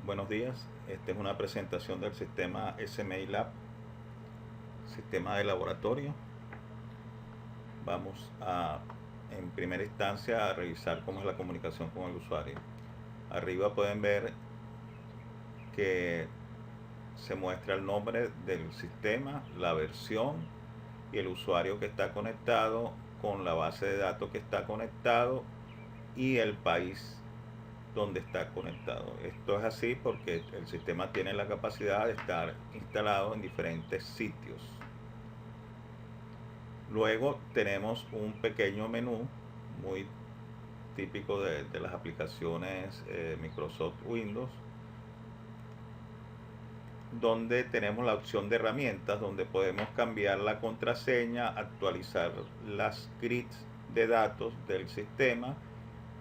Buenos días, esta es una presentación del sistema SMI Lab, sistema de laboratorio. Vamos a, en primera instancia, a revisar cómo es la comunicación con el usuario. Arriba pueden ver que se muestra el nombre del sistema, la versión y el usuario que está conectado con la base de datos que está conectado y el país donde está conectado. Esto es así porque el sistema tiene la capacidad de estar instalado en diferentes sitios. Luego tenemos un pequeño menú muy típico de las aplicaciones Microsoft Windows, donde tenemos la opción de herramientas, donde podemos cambiar la contraseña, actualizar las grids de datos del sistema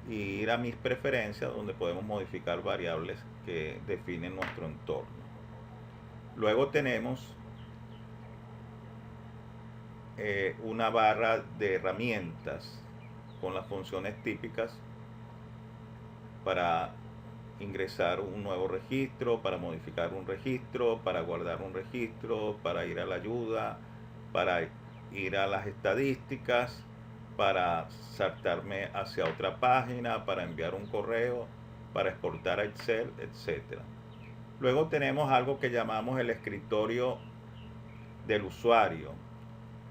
y ir a mis preferencias, donde podemos modificar variables que definen nuestro entorno. Luego tenemos una barra de herramientas con las funciones típicas para ingresar un nuevo registro, para modificar un registro, para guardar un registro, para ir a la ayuda, para ir a las estadísticas, para saltarme hacia otra página, para enviar un correo, para exportar a Excel, etc. Luego tenemos algo que llamamos el escritorio del usuario.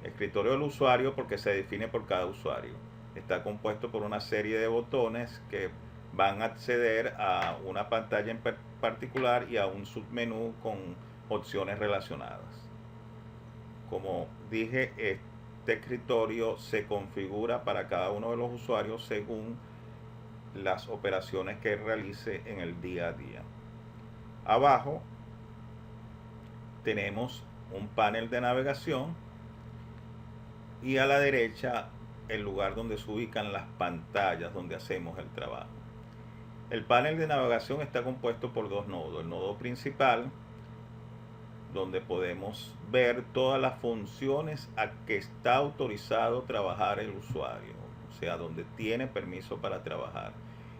Escritorio del usuario porque se define por cada usuario. Está compuesto por una serie de botones que van a acceder a una pantalla en particular y a un submenú con opciones relacionadas. Como dije, este escritorio se configura para cada uno de los usuarios según las operaciones que realice en el día a día. Abajo tenemos un panel de navegación y a la derecha el lugar donde se ubican las pantallas donde hacemos el trabajo. El panel de navegación está compuesto por dos nodos. El nodo principal, donde podemos ver todas las funciones a que está autorizado trabajar el usuario, o sea, donde tiene permiso para trabajar.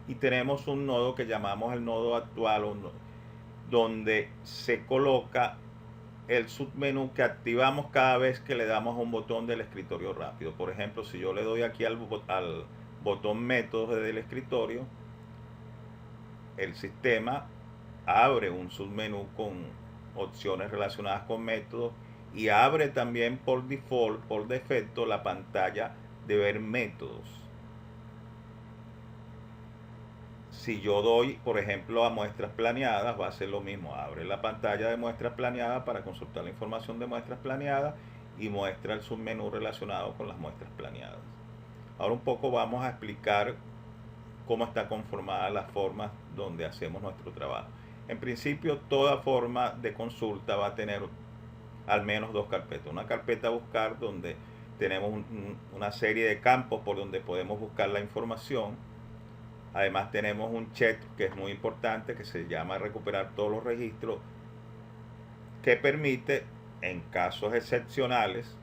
Y tenemos un nodo que llamamos el nodo actual, donde se coloca el submenú que activamos cada vez que le damos a un botón del escritorio rápido. Por ejemplo, si yo le doy aquí al botón métodos del escritorio, el sistema abre un submenú con opciones relacionadas con métodos y abre también por default, por defecto, la pantalla de ver métodos. Si yo doy, por ejemplo, a muestras planeadas, va a ser lo mismo. Abre la pantalla de muestras planeadas para consultar la información de muestras planeadas y muestra el submenú relacionado con las muestras planeadas. Ahora un poco vamos a explicar cómo está conformada la forma donde hacemos nuestro trabajo. En principio, toda forma de consulta va a tener al menos dos carpetas. Una carpeta a buscar donde tenemos una serie de campos por donde podemos buscar la información. Además tenemos un check que es muy importante que se llama recuperar todos los registros, que permite en casos excepcionales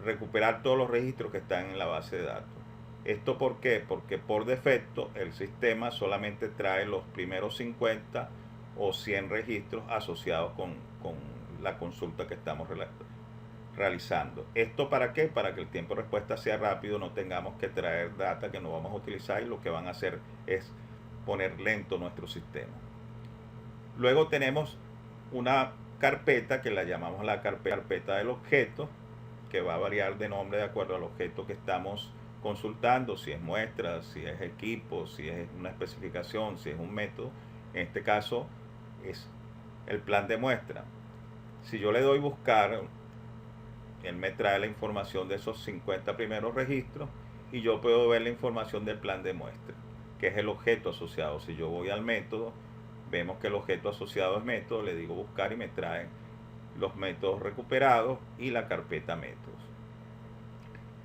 recuperar todos los registros que están en la base de datos. ¿Esto por qué? Porque por defecto el sistema solamente trae los primeros 50 o 100 registros asociados con la consulta que estamos realizando. ¿Esto para qué? Para que el tiempo de respuesta sea rápido, no tengamos que traer data que no vamos a utilizar y lo que van a hacer es poner lento nuestro sistema. Luego tenemos una carpeta que la llamamos la carpeta del objeto, que va a variar de nombre de acuerdo al objeto que estamos consultando, si es muestra, si es equipo, si es una especificación, si es un método. En este caso es el plan de muestra. Si yo le doy buscar, él me trae la información de esos 50 primeros registros y yo puedo ver la información del plan de muestra, que es el objeto asociado. Si yo voy al método, vemos que el objeto asociado es método, le digo buscar y me traen los métodos recuperados y la carpeta métodos.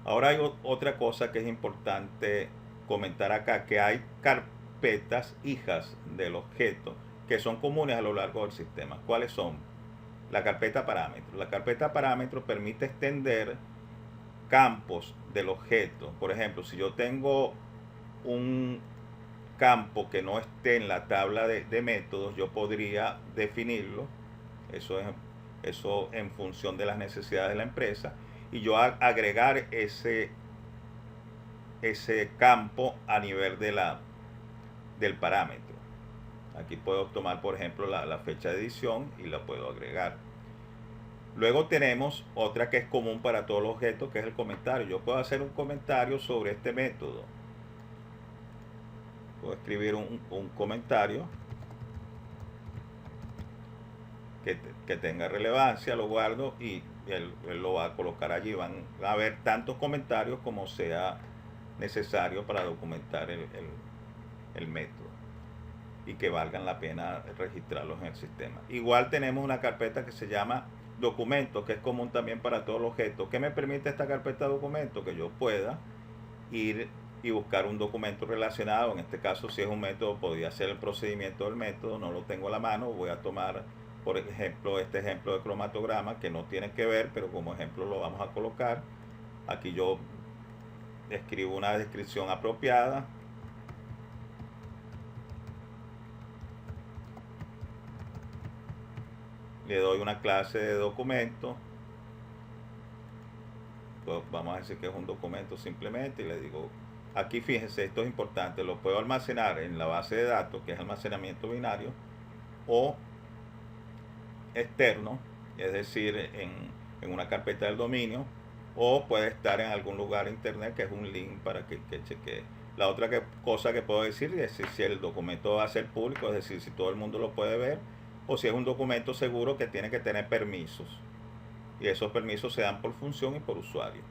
Ahora hay otra cosa que es importante comentar acá, que hay carpetas hijas del objeto que son comunes a lo largo del sistema. ¿Cuáles son? La carpeta parámetros. La carpeta parámetros permite extender campos del objeto. Por ejemplo, si yo tengo un campo que no esté en la tabla de métodos, yo podría definirlo, eso en función de las necesidades de la empresa, y yo agregar ese campo a nivel del parámetro. Aquí puedo tomar, por ejemplo, la fecha de edición y la puedo agregar. Luego tenemos otra que es común para todos los objetos, que es el comentario. Yo puedo hacer un comentario sobre este método. Puedo escribir un comentario que tenga relevancia, lo guardo y él lo va a colocar allí. Van a haber tantos comentarios como sea necesario para documentar el método y que valgan la pena registrarlos en el sistema. Igual tenemos una carpeta que se llama documentos, que es común también para todos los objetos. ¿Qué me permite esta carpeta de documentos? Que yo pueda ir y buscar un documento relacionado. En este caso, si es un método, podría ser el procedimiento del método. No lo tengo a la mano. Voy a tomar, por ejemplo, este ejemplo de cromatograma, que no tiene que ver, pero como ejemplo lo vamos a colocar. Aquí yo escribo una descripción apropiada. Le doy una clase de documento. Pues vamos a decir que es un documento simplemente y le digo, aquí fíjense, esto es importante, lo puedo almacenar en la base de datos, que es almacenamiento binario, o externo, es decir, en una carpeta del dominio, o puede estar en algún lugar de internet, que es un link para que chequee. La otra cosa que puedo decir es si el documento va a ser público, es decir, si todo el mundo lo puede ver, o si es un documento seguro que tiene que tener permisos. Y esos permisos se dan por función y por usuario.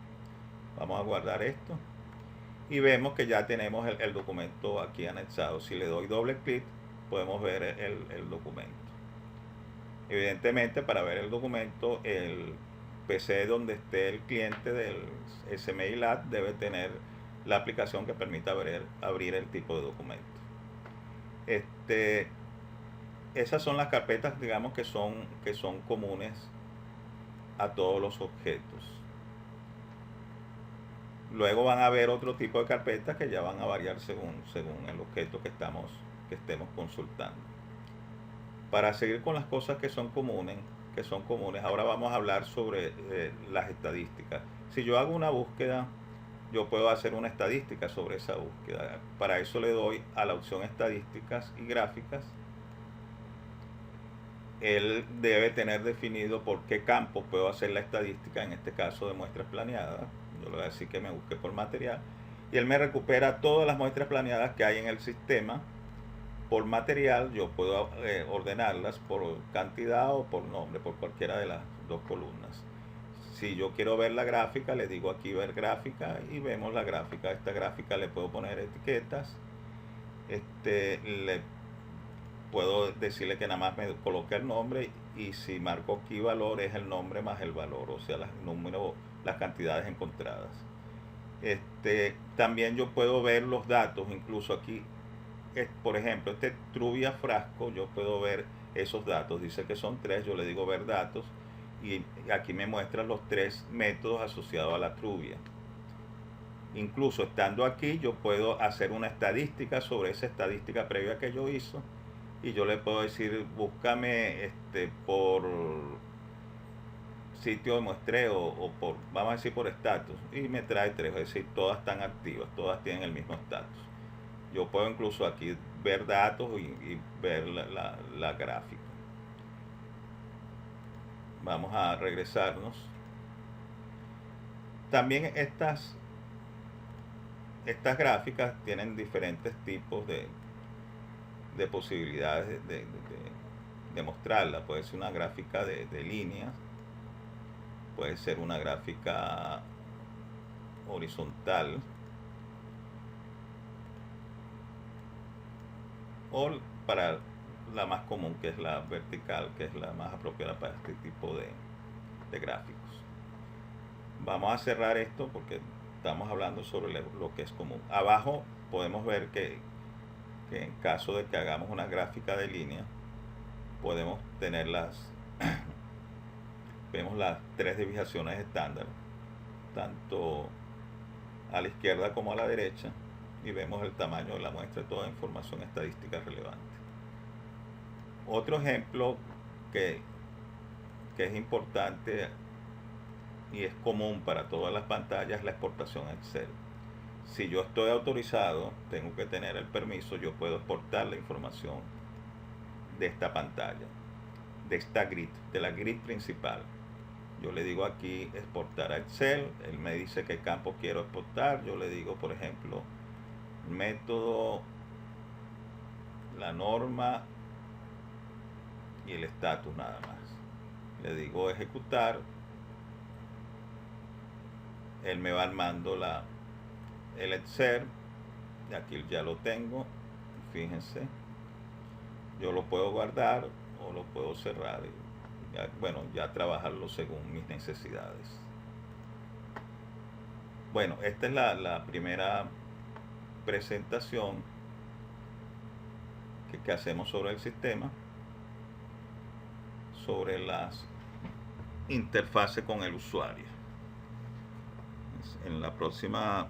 Vamos a guardar esto. Y vemos que ya tenemos el documento aquí anexado. Si le doy doble clic, podemos ver el documento. Evidentemente, para ver el documento, el PC donde esté el cliente del SMILab debe tener la aplicación que permita abrir el tipo de documento. Esas son las carpetas, digamos, que son comunes a todos los objetos. Luego van a haber otro tipo de carpetas que ya van a variar según el objeto que estemos consultando. Para seguir con las cosas que son comunes, ahora vamos a hablar sobre las estadísticas. Si yo hago una búsqueda, yo puedo hacer una estadística sobre esa búsqueda. Para eso le doy a la opción estadísticas y gráficas. Él debe tener definido por qué campos puedo hacer la estadística, en este caso de muestras planeadas. Yo le voy a decir que me busque por material y él me recupera todas las muestras planeadas que hay en el sistema. Por material yo puedo ordenarlas por cantidad o por nombre, por cualquiera de las dos columnas. Si yo quiero ver la gráfica, le digo aquí ver gráfica y vemos la gráfica. A esta gráfica le puedo poner etiquetas. Le puedo decirle que nada más me coloque el nombre y si marco aquí valor es el nombre más el valor, o sea, las cantidades encontradas. También yo puedo ver los datos, incluso aquí, por ejemplo, Truvia frasco, yo puedo ver esos datos, dice que son 3, yo le digo ver datos y aquí me muestran los 3 métodos asociados a la truvia. Incluso estando aquí yo puedo hacer una estadística sobre esa estadística previa que yo hice y yo le puedo decir búscame por sitio de muestreo o por, vamos a decir, por estatus, y me trae 3, es decir, todas están activas, todas tienen el mismo estatus. Yo puedo incluso aquí ver datos y ver la gráfica. Vamos a regresarnos. También estas gráficas tienen diferentes tipos de posibilidades de mostrarla. Puede ser una gráfica de líneas, puede ser una gráfica horizontal o para la más común, que es la vertical, que es la más apropiada para este tipo de gráficos. Vamos a cerrar esto porque estamos hablando sobre lo que es común. Abajo podemos ver que en caso de que hagamos una gráfica de línea, podemos tener vemos las 3 desviaciones estándar, tanto a la izquierda como a la derecha, y vemos el tamaño de la muestra, toda información estadística relevante. Otro ejemplo que es importante y es común para todas las pantallas es la exportación a Excel. Si yo estoy autorizado, tengo que tener el permiso, yo puedo exportar la información de esta pantalla, de esta grid, de la grid principal. Yo le digo aquí exportar a Excel, él me dice qué campo quiero exportar, yo le digo por ejemplo método, la norma y el estatus nada más. Le digo ejecutar, él me va armando el Excel, y aquí ya lo tengo, fíjense, yo lo puedo guardar o lo puedo cerrar y ya trabajarlo según mis necesidades. Bueno, esta es la primera presentación que hacemos sobre el sistema, sobre las interfaces con el usuario. En la próxima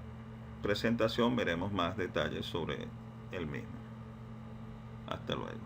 presentación veremos más detalles sobre el mismo. Hasta luego.